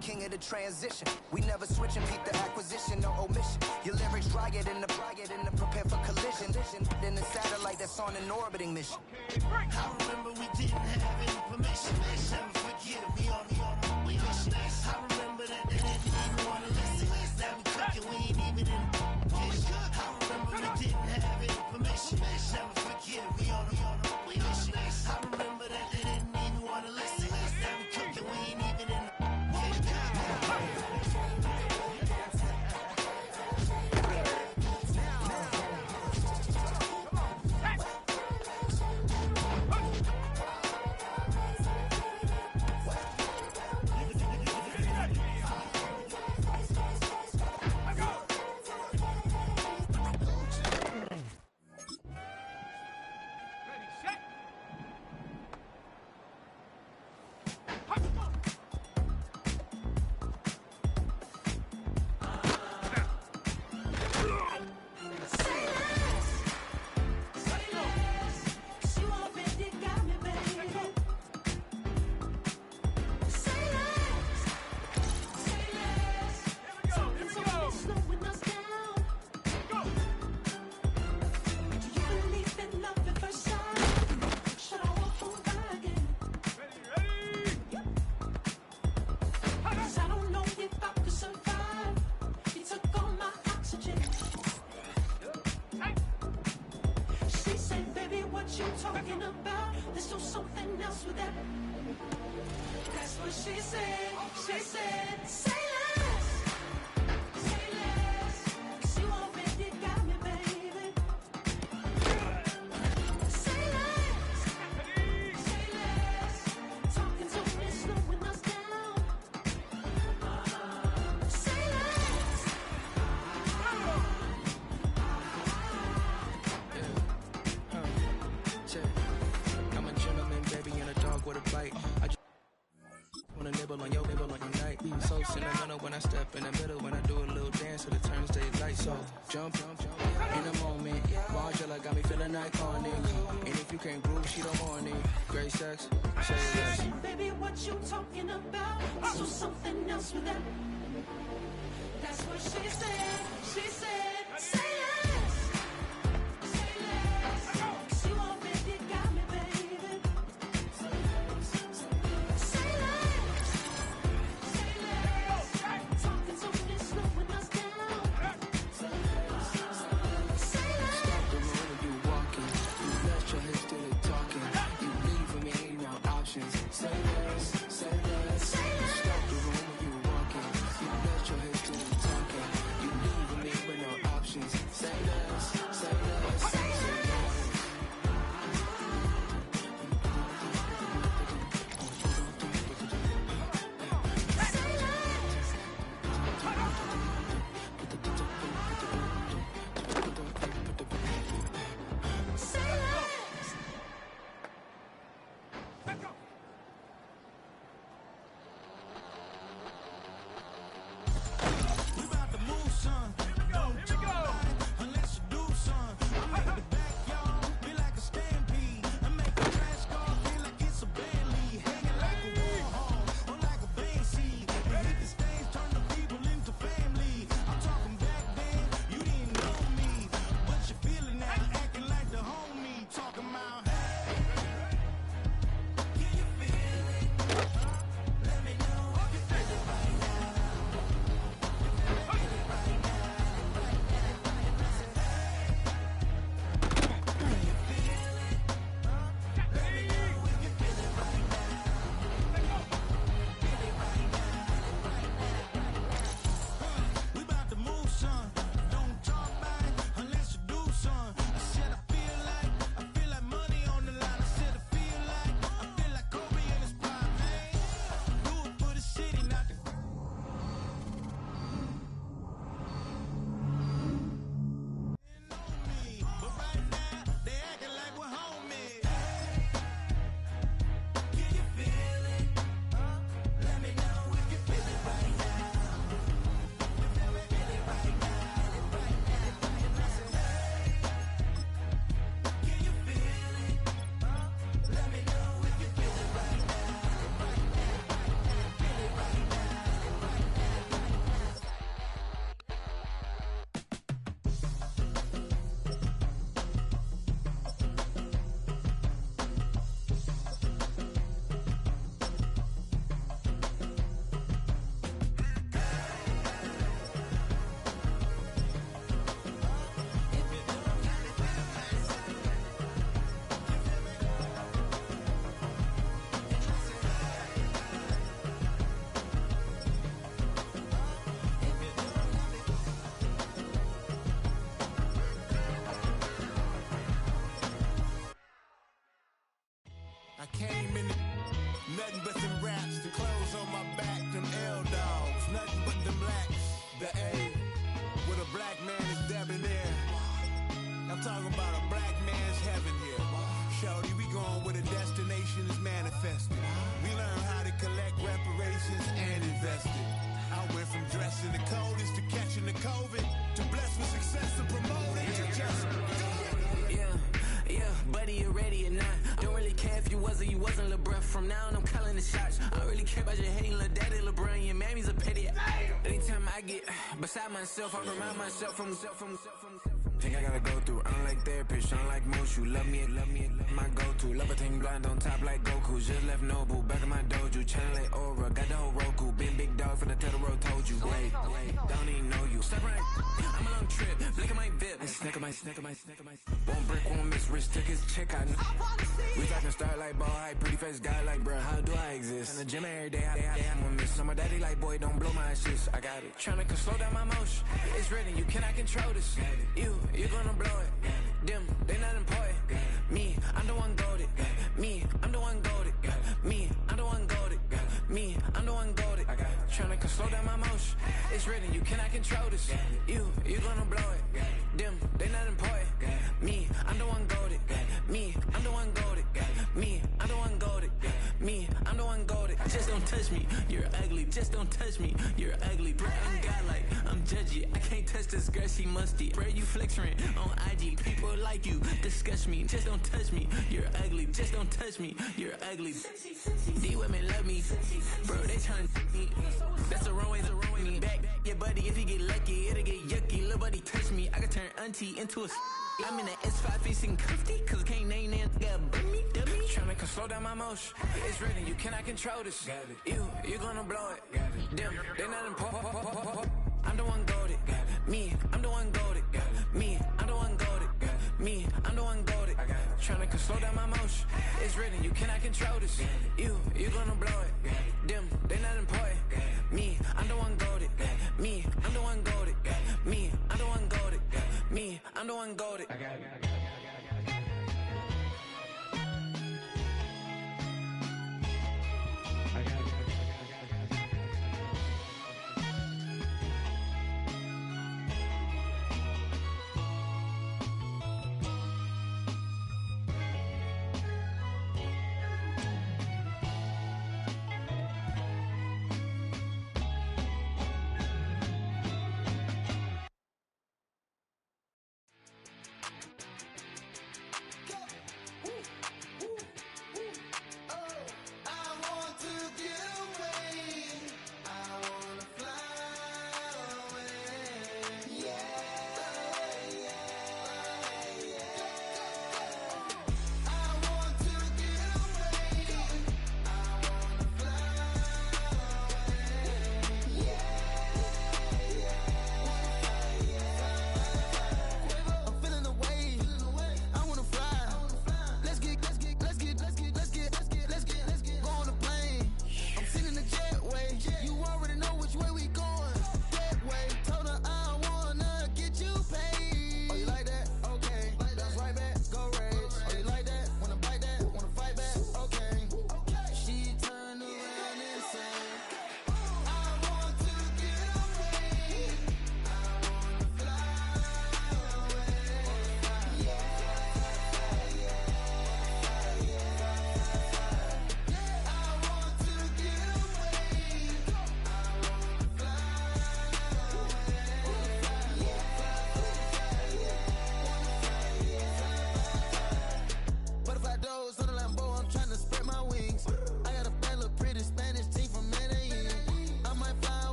King of the transition. We never switch and peep the acquisition, no omission. Your lyrics dry it in the prepare for collision. Then the satellite that's on an orbiting mission. I remember we didn't have any permission. Never forget it, we on we mission. I remember that they didn't even want to listen. Now we cooking, we ain't even in the kitchen. I remember we didn't have any permission. Never forget it, we on we mission. I remember that they didn't even want to listen. Now we cooking, we ain't even in the talking about. Let's do something else with that. That's what she said. She said, say less. Say less. 'Cause you already got me, baby. Say less. Say less. Talking to me, slowing us down. Say less. I'm a gentleman, baby, and a dog with a bite. I just wanna nibble on your night. So sentimental when I step in the middle, when I do a little dance till it turns daylight. So jump in the moment. Margella got me feeling iconic. And if you can't groove, she don't want it. Great sex, say less. Baby, what you talking about? Let's do something else with that. That's what she said. She said, say less. Say less. 'Cause you already got me, baby. Say less. Say less. Talking to me, slowing us down. Say less. Say less. Stop the room when you walking. You let your hips do the talking. You leaving me no options. Say less, say less. Stop the room when you walking. You let your hips do the talking. You leaving me with no came in, nothing but them raps, the clothes on my back, them L dogs, nothing but them blacks. The A, with a black man is debonair. I'm talking about a black man's heaven here. Shorty, we going where the destination is manifested. We learn how to collect reparations and invest it. I went from dressing the coldest to catching the COVID, to blessed with success and promoted to just do it. Yeah, buddy, you ready or not? Don't really care if you was or you wasn't LeBron. From now on, I'm calling the shots. I don't really care about your hating little daddy LeBron. Your mammy's a petty. Anytime I get beside myself, I remind myself from. Think I gotta go through. I don't like therapist, I don't like Mushu. Love me, my go-to. Love a thing blind on top like Goku. Just left Noble, back in my dojo. Channel like Aura, got the whole Roku. Been big dog from the Tether Road, told you. Wait, don't even know you. Step right, I'm a long trip. Blink at my VIP. Snack of my. One brick, one miss, rich took his check, I know. We talking start like ball hype, pretty face guy like bruh. How do I exist? In the gym every day, I'm a miss. So my daddy like, boy, don't blow my shit. I got it. Tryna slow down my motion. It's written, you cannot control this. You gonna blow it. Them, they not important. Me, I'm the one goated. Me, I'm the one goated. Me, I'm the one goated. Me, I'm the one goated. Tryna slow down my motion. It's written, you cannot control this. You gonna blow it. Them, they not important. Me, I'm the one goated. Me, I'm the one goated. Me, I'm the one goated. Me, I'm the one goated. Just don't touch me, you're ugly. Just don't touch me, you're ugly. Bro, I'm godlike, I'm judgy. I can't touch this girl, she musty. Bro, you flexing on IG. People like you disgust me. Just don't touch me, you're ugly. Just don't touch me, you're ugly. These women love me, bro. They tryna me. That's the wrong way. Me back, yeah, buddy. If you get lucky, it'll get yucky. Little buddy touch me, I can turn auntie into a. I'm in the S5 facing comfy, cause I can't name that got dummy. Tryna slow down my motion. It's written, you cannot control this. You gonna blow it. Them, they not important. I'm the one goated. Me, I'm the one goated. Me, I'm the one goated. Me, I'm the one goated. Tryna slow down my motion. It's written, you cannot control this. You gonna blow it. Them, they not important. Me, I'm the one goated. Me, I'm the one goated. Me, I'm the one goated. Me, I'm the one goated.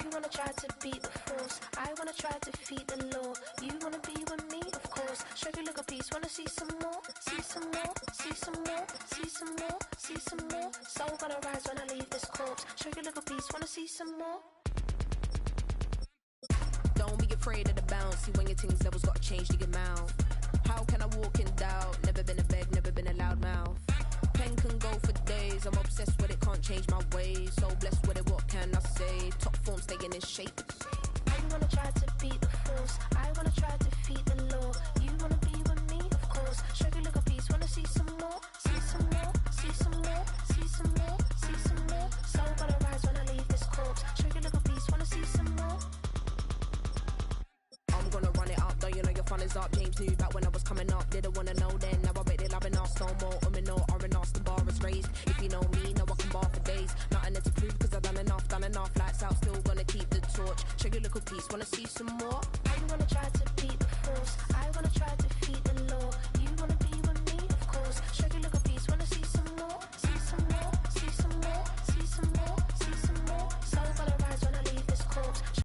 You wanna try to beat the force, I wanna try to defeat the law. You wanna be with me, of course. Show you look a piece, wanna see some more, see some more, see some more, see some more, see some more. Soul gonna rise when I leave this corpse. Show you look a piece, wanna see some more. Don't be afraid of the bounce. See when your things levels gotta change to your mouth. How can I walk in doubt? Never been a beg, never been a loud mouth. Pen can go for days. I'm obsessed with it, can't change my ways. So blessed with it, what can I say? Top form staying in shape. You wanna try to beat the force, I wanna try to defeat the law. You wanna be with me, of course. Show you look a piece, wanna see some more, see some more, see some more, see some more, see some more. Soul gonna rise when I leave this corpse. Show you look a piece, wanna see some more. I'm gonna run it up, though you know your fun is up. James knew back when I was coming up, didn't wanna know then. Now I bet they're loving us no more. No R&R, the bar is raised. If you know me, know I can bar for days. Nothing to prove, cause I've done enough. Lights out, still gonna keep the torch. Show you a little piece, wanna see some more? You wanna try to beat the force, I wanna try to